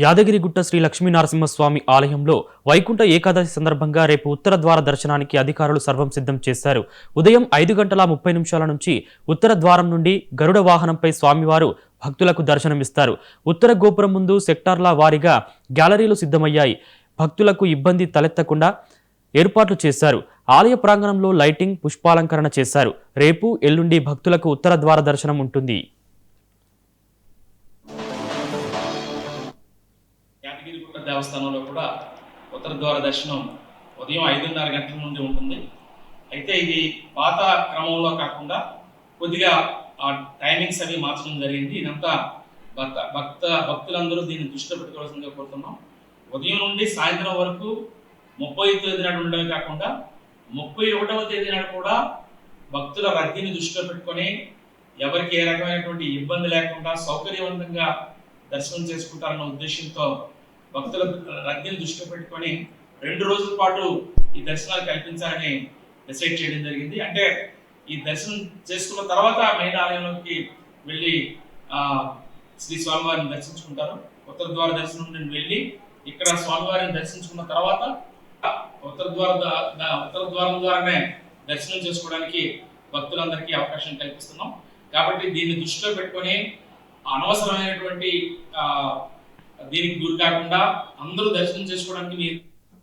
యాదగిరిగుట్ట శ్రీ లక్ష్మీనరసింహస్వామి ఆలయంలో వైకుంఠ ఏకాదశి సందర్భంగా రేపు ఉత్తర ద్వార దర్శనానికి అధికారులు సర్వం సిద్ధం చేశారు. ఉదయం 5:30 నుంచి ఉత్తర ద్వారం నుండి గరుడ వాహనంపై స్వామివారు భక్తులకు దర్శనమిస్తారు. ఉత్తర గోపురం ముందు సెక్టార్ల వారీగా గ్యాలరీలు సిద్ధమయ్యాయి. భక్తులకు ఇబ్బంది తలెత్తకుండా ఏర్పాట్లు చేశారు. ఆలయ ప్రాంగణంలో లైటింగ్, పుష్పాలంకరణ చేశారు. రేపు ఎల్లుండి భక్తులకు ఉత్తర ద్వార దర్శనం ఉంటుంది. యాదగిరిగుట్ట దేవస్థానంలో కూడా ఉత్తర ద్వార దర్శనం ఉదయం 5:30 గంటల నుండి ఉంటుంది. అయితే ఇది పాత క్రమంలో కాకుండా కొద్దిగా టైమింగ్స్ అవి మార్చడం జరిగింది. ఇదంతా భక్తులందరూ దీన్ని దృష్టిలో పెట్టుకోవాల్సిందిగా కోరుతున్నాం. ఉదయం నుండి సాయంత్రం వరకు 30వ తేదీ నాడు ఉండడమే కాకుండా 31వ తేదీ నాడు కూడా భక్తుల రద్దీని దృష్టిలో పెట్టుకొని ఎవరికి ఏ రకమైనటువంటి ఇబ్బంది లేకుండా సౌకర్యవంతంగా దర్శనం చేసుకుంటారన్న ఉద్దేశంతో భక్తుల రద్దీని దృష్టిలో పెట్టుకొని 2 రోజుల పాటు ఈ దర్శనాలు కల్పించాలని డిసైడ్ చేయడం జరిగింది. అంటే ఈ దర్శనం చేసుకున్న తర్వాత మెయిన్ ఆలయంలోకి వెళ్ళి శ్రీ స్వామివారిని దర్శించుకుంటారు. ఉత్తర ద్వార దర్శనం నుండి వెళ్ళి ఇక్కడ స్వామివారిని దర్శించుకున్న తర్వాత ఉత్తర ద్వారం ద్వారానే దర్శనం చేసుకోవడానికి భక్తులందరికీ అవకాశం కల్పిస్తున్నాం. కాబట్టి దీన్ని దృష్టిలో పెట్టుకొని అనవసరమైనటువంటి దీనికి గురి కాకుండా అందరూ దర్శనం చేసుకోవడానికి